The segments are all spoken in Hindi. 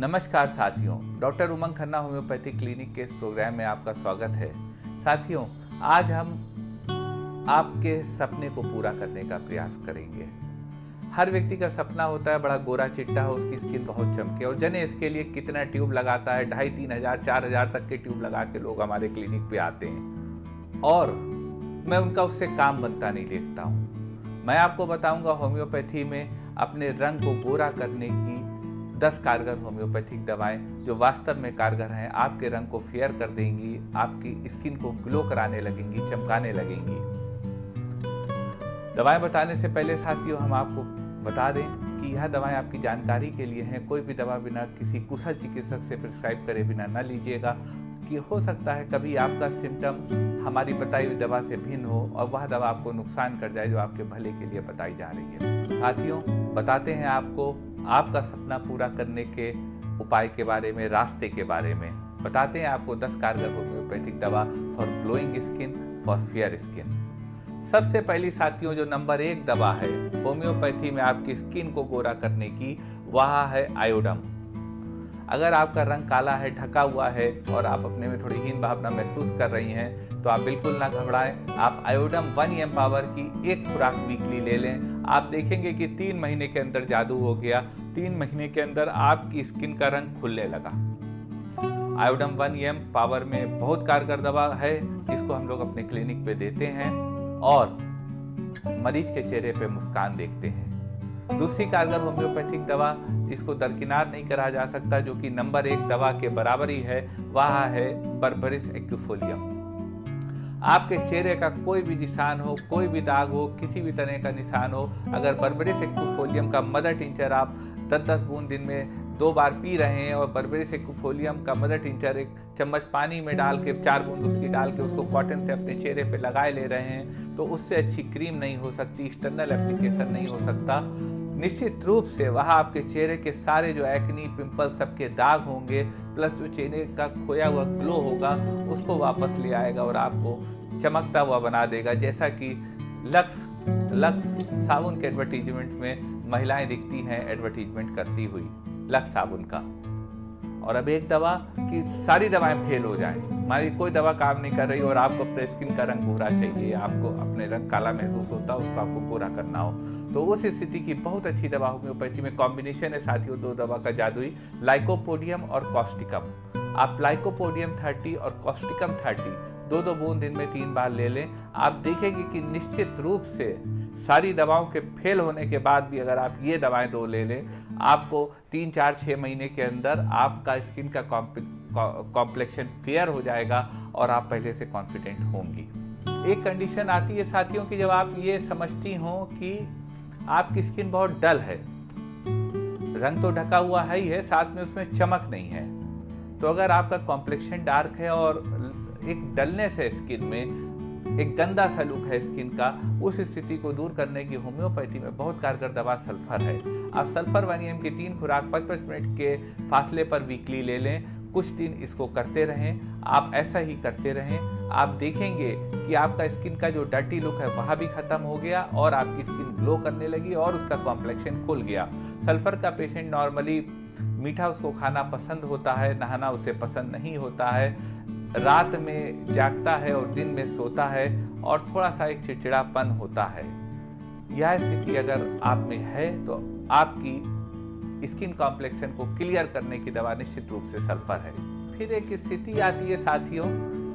नमस्कार साथियों, डॉक्टर उमंग खन्ना होम्योपैथी क्लिनिक के इस प्रोग्राम में आपका स्वागत है। साथियों, आज हम आपके सपने को पूरा करने का प्रयास करेंगे। हर व्यक्ति का सपना होता है बड़ा गोरा चिट्टा हो, उसकी स्किन बहुत चमके, और जाने इसके लिए कितना ट्यूब लगाता है। 2500-3000 4000 तक के ट्यूब लगा के लोग हमारे क्लिनिक पे आते हैं और मैं उनका उससे काम बनता नहीं देखता हूँ। मैं आपको बताऊंगा होम्योपैथी में अपने रंग को गोरा करने की 10 कारगर होम्योपैथिक दवाएं जो वास्तव में कारगर हैं, आपके रंग को फेयर कर देंगी, आपकी स्किन को ग्लो कराने लगेंगी, चमकाने लगेंगी। दवाएं बताने से पहले साथियों, हम आपको बता दें कि यह दवाएं आपकी जानकारी के लिए हैं। कोई भी दवा बिना किसी कुशल चिकित्सक से प्रिस्क्राइब करे बिना न लीजिएगा, कि हो सकता है कभी आपका सिम्टम हमारी बताई हुई दवा से भिन्न हो और वह दवा आपको नुकसान कर जाए जो आपके भले के लिए बताई जा रही है। साथियों, बताते हैं आपको आपका सपना पूरा करने के उपाय के बारे में, रास्ते के बारे में। बताते हैं आपको 10 कारगर होम्योपैथिक दवा for glowing skin, for fair skin. सबसे पहली साथियों, जो नंबर 1 दवा है होम्योपैथी में आपकी स्किन को गोरा करने की, वह है आयोडम। अगर आपका रंग काला है, ढका हुआ है और आप अपने में थोड़ी हीन भावना महसूस कर रही हैं, तो आप बिल्कुल ना घबराएं। आप आयोडम 1 EM पावर की एक खुराक वीकली ले लें। आप देखेंगे कि 3 महीने के अंदर जादू हो गया। 3 महीने के अंदर आपकी स्किन का रंग खुलने लगा। आयोडम 1 EM पावर में बहुत कारगर दवा है, जिसको हम लोग अपने क्लिनिक पे देते हैं और मरीज के चेहरे पे मुस्कान देखते हैं। दूसरी कारगर होम्योपैथिक दवा जिसको दरकिनार नहीं करा जा सकता, जो कि नंबर 1 दवा के बराबर ही है, वह है बर्बरिस एक्विफोलियम। आपके चेहरे का कोई भी निशान हो, कोई भी दाग हो, किसी भी तरह का निशान हो, अगर बर्बरिस एक्विफोलियम का मदर टिंचर आप 10-10 बूंद दिन में 2 बार पी रहे हैं और बर्बरिस एक्विफोलियम का मदर टिंचर 1 चम्मच पानी में डाल के 4 बूंद उसकी डाल के उसको कॉटन से अपने चेहरे पे लगाए ले रहे हैं, तो उससे अच्छी क्रीम नहीं हो सकती, एक्सटर्नल एप्लीकेशन नहीं हो सकता। निश्चित रूप से वह आपके चेहरे के सारे जो एक्नी, पिंपल, सबके दाग होंगे, प्लस जो चेहरे का खोया हुआ ग्लो होगा, उसको वापस ले आएगा और आपको चमकता हुआ बना देगा। जैसा कि लक्स साबुन के एडवर्टीजमेंट में महिलाएं दिखती हैं एडवर्टीजमेंट करती हुई, लक्स साबुन का। और अब एक दवा कि सारी दवाएं फेल हो जाए, हमारी कोई दवा काम नहीं कर रही और आपको अपने स्किन का रंग गोरा चाहिए, आपको अपने रंग काला महसूस होता है, उसको आपको गोरा करना हो, तो उस स्थिति की बहुत अच्छी दवा होम्योपैथी में कॉम्बिनेशन है साथियों, 2 दवा का जादुई, लाइकोपोडियम और कॉस्टिकम। आप लाइकोपोडियम 30 और कॉस्टिकम 30 2-2 बूंद दिन में 3 बार ले लें। आप देखेंगे कि निश्चित रूप से सारी दवाओं के फेल होने के बाद भी अगर आप ये दवाएं 2 ले लें, आपको 3-4-6 महीने के अंदर आपका स्किन का कॉम्प्लेक्शन फेयर हो जाएगा और आप पहले से कॉन्फिडेंट होंगी। एक कंडीशन आती है साथियों कि जब आप ये समझती हो कि आपकी स्किन बहुत डल है, रंग तो ढका हुआ है ही है, साथ में उसमें चमक नहीं है, तो अगर आपका कॉम्प्लेक्शन डार्क है और एक डलनेस है स्किन में, एक गंदा सा लुक है स्किन का, उस स्थिति को दूर करने की होम्योपैथी में बहुत कारगर दवा सल्फर है। आप सल्फर 1 EM की 3 खुराक 5-5 मिनट के फासले पर वीकली ले लें। कुछ दिन इसको करते रहें, आप ऐसा ही करते रहें। आप देखेंगे कि आपका स्किन का जो डर्टी लुक है वह भी खत्म हो गया और आपकी स्किन ग्लो करने लगी और उसका कॉम्प्लेक्शन खुल गया। सल्फर का पेशेंट नॉर्मली मीठा उसको खाना पसंद होता है, नहाना उसे पसंद नहीं होता है, रात में जागता है और दिन में सोता है और थोड़ा सा एक चिड़चिड़ापन होता है। यह स्थिति अगर आप में है तो आपकी स्किन कॉम्प्लेक्शन को क्लियर करने की दवा निश्चित रूप से सल्फर है। फिर एक स्थिति आती है साथियों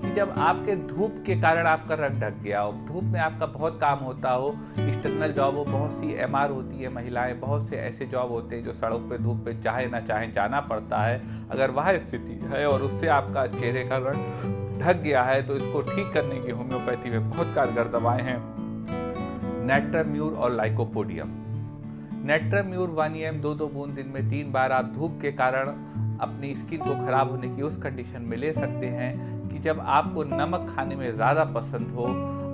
कि जब आपके धूप के कारण आपका रंग ढक गया हो, धूप में आपका बहुत काम होता हो, एक्सटर्नल जॉब हो, बहुत सी MR होती है महिलाएं, बहुत से ऐसे जॉब होते हैं जो सड़क पे धूप पे चाहे ना चाहे जाना पड़ता है। अगर वह स्थिति है और उससे आपका चेहरे का रंग ढक गया है, तो इसको ठीक करने की होम्योपैथी में बहुत कारगर दवाएं हैं, नेट्राम्यूर और लाइकोपोडियम। नेट्राम्यूर 1 EM 2-2 बूंद दिन में 3 बार आप धूप के कारण अपनी स्किन को खराब होने की उस कंडीशन में ले सकते हैं कि जब आपको नमक खाने में ज़्यादा पसंद हो,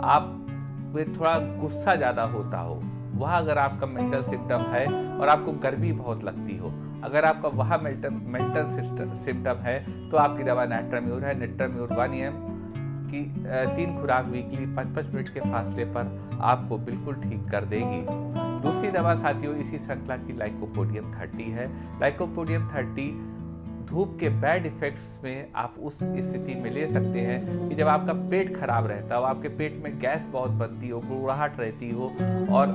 आप में थोड़ा गुस्सा ज़्यादा होता हो, वह अगर आपका मेंटल सिम्टम है और आपको गर्मी बहुत लगती हो, अगर आपका वह मेंटल सिम्टम है, तो आपकी दवा नेट्राम्यूर है। नेट्राम्यूर 1 EM की 3 खुराक वीकली 5-5 मिनट के फासले पर आपको बिल्कुल ठीक कर देगी। दूसरी दवा साथियों इसी श्रृंखला की लाइकोपोडियम 30 है। लाइकोपोडियम 30 धूप के बैड इफेक्ट्स में आप उस स्थिति में ले सकते हैं कि जब आपका पेट खराब रहता हो, आपके पेट में गैस बहुत बनती हो, गुड़गुड़ाहट रहती हो और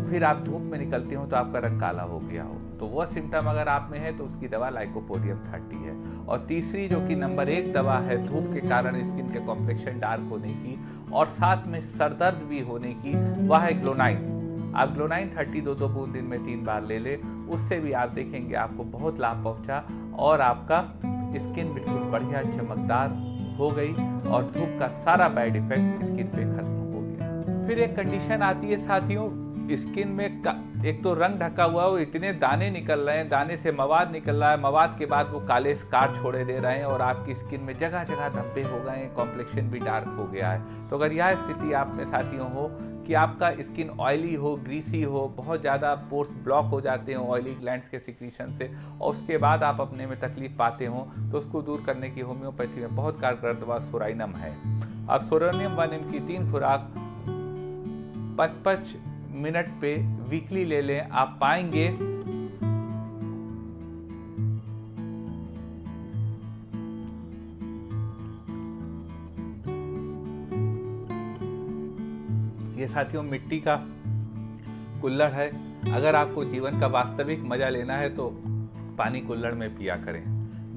फिर आप धूप में निकलते हो तो आपका रंग काला हो गया हो, तो वो सिम्टम अगर आप में है तो उसकी दवा लाइकोपोडियम 30 है। और तीसरी जो कि नंबर 1 दवा है धूप के कारण स्किन के कॉम्प्लेक्शन डार्क होने की और साथ में सरदर्द भी होने की, वह है ग्लोनाइन। आप ग्लोनाइन 30 2 बूंद दिन में 3 बार ले लें, उससे भी आप देखेंगे आपको बहुत लाभ पहुंचा और आपका स्किन बिल्कुल बढ़िया चमकदार हो गई और धूप का सारा बैड इफेक्ट स्किन पे खत्म हो गया। फिर एक कंडीशन आती है साथियों, स्किन में एक तो रंग ढका हुआ है, इतने दाने निकल रहे हैं, दाने से मवाद निकल रहा है, मवाद के बाद वो काले स्कार छोड़े दे रहे हैं और आपकी स्किन में जगह जगह धब्बे हो गए हैं, कॉम्प्लेक्शन भी डार्क हो गया है। तो अगर यह स्थिति आप में साथियों हो कि आपका स्किन ऑयली हो, ग्रीसी हो, बहुत ज़्यादा पोर्स ब्लॉक हो जाते हैं ऑयली ग्लैंड्स के सिक्रीशन से और उसके बाद आप अपने में तकलीफ पाते हो, तो उसको दूर करने की होम्योपैथी में बहुत कारगर दवा सोराइनम है। अब सोराइनम 1 की 3 खुराक 5-5 मिनट पे वीकली ले लें, आप पाएंगे ये साथियों मिट्टी का कुल्हड़ है। अगर आपको जीवन का वास्तविक मजा लेना है तो पानी कुल्हड़ में पिया करें।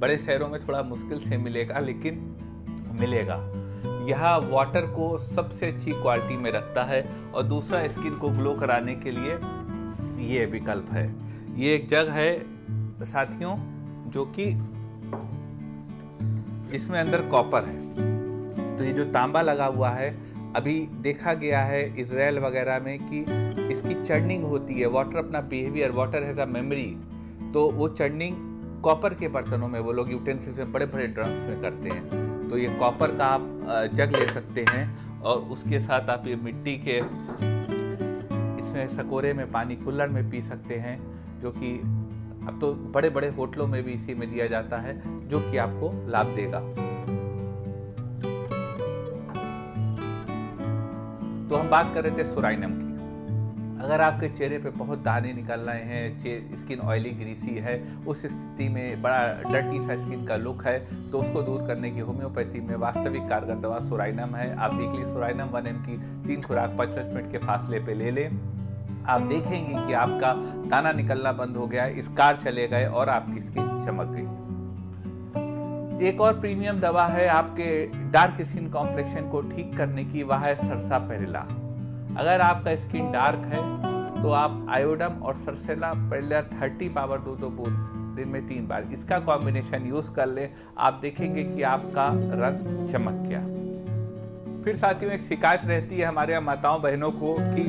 बड़े शहरों में थोड़ा मुश्किल से मिलेगा लेकिन मिलेगा। यह वाटर को सबसे अच्छी क्वालिटी में रखता है और दूसरा स्किन को ग्लो कराने के लिए ये विकल्प है। ये एक जग है साथियों जो कि इसमें अंदर कॉपर है, तो ये जो तांबा लगा हुआ है अभी देखा गया है इजराइल वगैरह में कि इसकी चर्निंग होती है। वाटर अपना behaviour, water has a memory, तो वो चर्निंग कॉपर के बर्तनों में वो लोग यूटेंसिल्स में बड़े बड़े ड्रम्स में करते हैं। तो ये कॉपर का आप जग ले सकते हैं और उसके साथ आप ये मिट्टी के इसमें सकोरे में पानी कुल्हड़ में पी सकते हैं, जो कि अब तो बड़े बड़े होटलों में भी इसी में दिया जाता है, जो कि आपको लाभ देगा। तो हम बात कर रहे थे सोराइनम की। अगर आपके चेहरे पे बहुत दाने निकल रहे हैं, स्किन ऑयली ग्रीसी है, उस स्थिति में बड़ा डर्टी सा स्किन का लुक है, तो उसको दूर करने की होम्योपैथी में वास्तविक कारगर दवा सोराइनम है। आप वीकली सोराइनम 1 mg की 3 खुराक 5 मिनट के फासले पे ले लें। आप देखेंगे कि आपका दाना निकलना बंद हो गया, स्कार चले गए और आपकी स्किन चमक गई। एक और प्रीमियम दवा है आपके डार्क स्किन कॉम्प्लेक्शन को ठीक करने की, वह है सरसा पेरिला। अगर आपका स्किन डार्क है तो आप आयोडम और सरसेला पेरिला 30 पावर 2 बूंद दिन में 3 बार इसका कॉम्बिनेशन यूज कर लें, आप देखेंगे कि आपका रंग चमक गया। फिर साथियों एक शिकायत रहती है हमारे माताओं बहनों को कि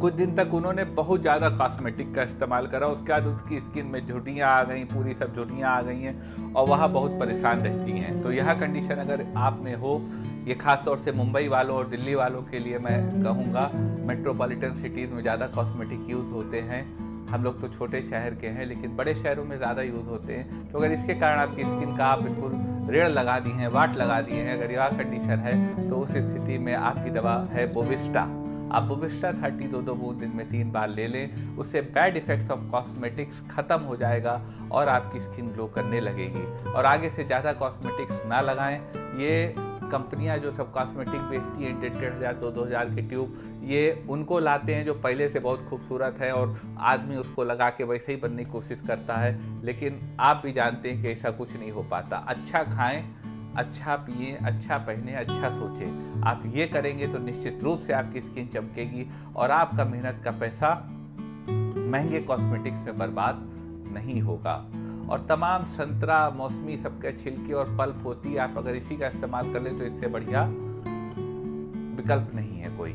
कुछ दिन तक उन्होंने बहुत ज़्यादा कॉस्मेटिक का इस्तेमाल करा, उसके बाद उसकी स्किन में झुर्रियाँ आ गई, पूरी सब झुर्रियाँ आ गई हैं और वह बहुत परेशान रहती हैं। तो यह कंडीशन अगर आप में हो, ये खास तौर से मुंबई वालों और दिल्ली वालों के लिए मैं कहूँगा, मेट्रोपॉलिटन सिटीज़ में ज़्यादा कॉस्मेटिक यूज़ होते हैं। हम लोग तो छोटे शहर के हैं लेकिन बड़े शहरों में ज़्यादा यूज़ होते हैं। तो अगर इसके कारण आपकी स्किन का आप बिल्कुल रेड़ लगा दी हैं, वाट लगा दिए हैं, अगर यह कंडीशन है तो उस स्थिति में आपकी दवा है बोविस्टा। आप बोविस्टा 30 2 बूंद दिन में 3 बार ले लें, उससे बैड इफेक्ट्स ऑफ कॉस्मेटिक्स खत्म हो जाएगा और आपकी स्किन ग्लो करने लगेगी। और आगे से ज़्यादा कॉस्मेटिक्स ना लगाएं। ये कंपनियां जो सब कॉस्मेटिक बेचती हैं 1,500 2,000 के ट्यूब, ये उनको लाते हैं जो पहले से बहुत खूबसूरत है और आदमी उसको लगा के वैसे ही बनने की कोशिश करता है, लेकिन आप भी जानते हैं कि ऐसा कुछ नहीं हो पाता। अच्छा खाएं, अच्छा पिए, अच्छा पहने, अच्छा सोचें। आप ये करेंगे तो निश्चित रूप से आपकी स्किन चमकेगी और आपका मेहनत का पैसा महंगे कॉस्मेटिक्स में बर्बाद नहीं होगा। और तमाम संतरा, मौसमी सबके छिलके और पल्प होती है, आप अगर इसी का इस्तेमाल कर लें तो इससे बढ़िया विकल्प नहीं है कोई।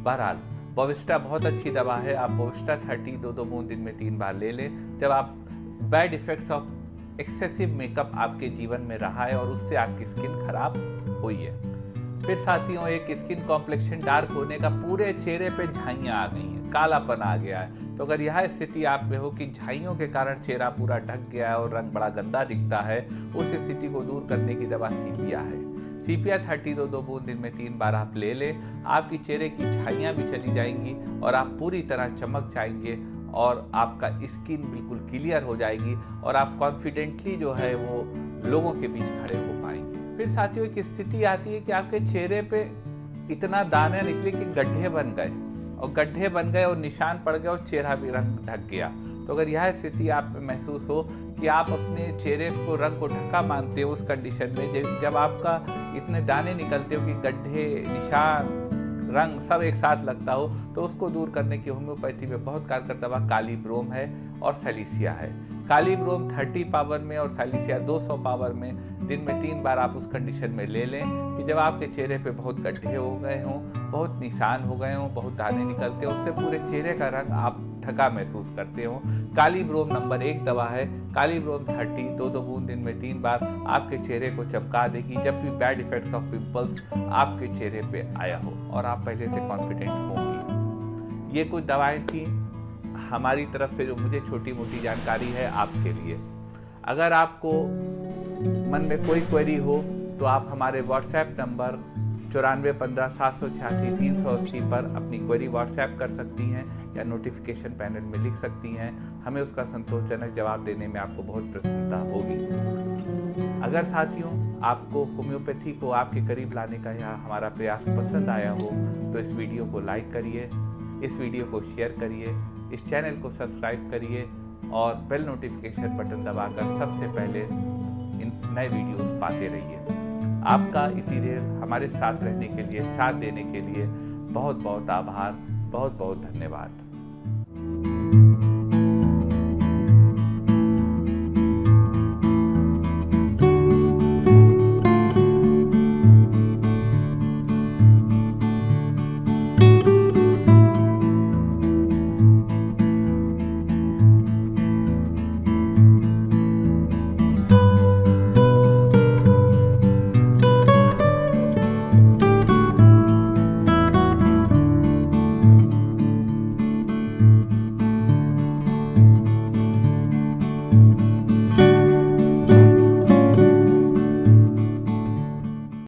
बहरहाल बोविस्टा बहुत अच्छी दवा है। आप बोविस्टा 30 2 बूंद दिन में 3 बार ले लें। जब आप bad effects of excessive makeup आपके जीवन में रहा है और उससे आपकी स्किन खराब हुई है। फिर साथियों एक स्किन कॉम्प्लेक्शन डार्क होने का, पूरे चेहरे पे झाइयाँ आ गई हैं, कालापन आ गया है, तो अगर यह स्थिति आप में हो कि झाइयों के कारण चेहरा पूरा ढक गया है और रंग बड़ा गंदा दिखता है, उस स्थिति को दूर करने की दवा सीपिया है। सीपिया 30 2 बूंद दिन में 3 बार आप ले लें, आपकी चेहरे की झाइयाँ भी चली जाएंगी और आप पूरी तरह चमक जाएंगे और आपका स्किन बिल्कुल क्लियर हो जाएगी और आप कॉन्फिडेंटली जो है वो लोगों के बीच खड़े हो पाएंगे। फिर साथियों एक स्थिति आती है कि आपके चेहरे पे इतना दाने निकले कि गड्ढे बन गए, और गड्ढे बन गए और निशान पड़ गए और चेहरा भी रंग ढक गया। तो अगर यह स्थिति आप में महसूस हो कि आप अपने चेहरे को रंग को ढका मानते हो, उस कंडीशन में जब आपका इतने दाने निकलते हो कि गड्ढे, निशान, रंग सब एक साथ लगता हो, तो उसको दूर करने की होम्योपैथी में बहुत कारगर दवा कालीब्रोम है और सैलिसिया है। कालीब्रोम 30 पावर में और सैलिसिया 200 पावर में दिन में 3 बार आप उस कंडीशन में ले लें कि जब आपके चेहरे पे बहुत गड्ढे हो गए हों, बहुत निशान हो गए हों, बहुत दाने निकलते हो, उससे पूरे चेहरे का रंग आप ढका महसूस करते हो। कालीब्रोम नंबर 1 दवा है। कालीब्रोम 30 2 बूंद दिन में 3 बार आपके चेहरे को चमका देगी जब भी बैड इफेक्ट्स ऑफ पिंपल्स आपके चेहरे पे आया हो और आप पहले से कॉन्फिडेंट होंगी। ये कुछ दवाएं थी हमारी तरफ से जो मुझे छोटी मोटी जानकारी है आपके लिए। अगर आपको मन में कोई क्वेरी हो तो आप हमारे व्हाट्सएप नंबर 9415 786 380 पर अपनी क्वेरी व्हाट्सएप कर सकती हैं या नोटिफिकेशन पैनल में लिख सकती हैं। हमें उसका संतोषजनक जवाब देने में आपको बहुत प्रसन्नता होगी। अगर साथियों आपको होम्योपैथी को आपके करीब लाने का यह हमारा प्रयास पसंद आया हो तो इस वीडियो को लाइक करिए, इस वीडियो को शेयर करिए, इस चैनल को सब्सक्राइब करिए और बेल नोटिफिकेशन बटन दबाकर सबसे पहले इन नए वीडियोस पाते रहिए। आपका इतनी देर हमारे साथ रहने के लिए, साथ देने के लिए बहुत बहुत आभार, बहुत बहुत धन्यवाद।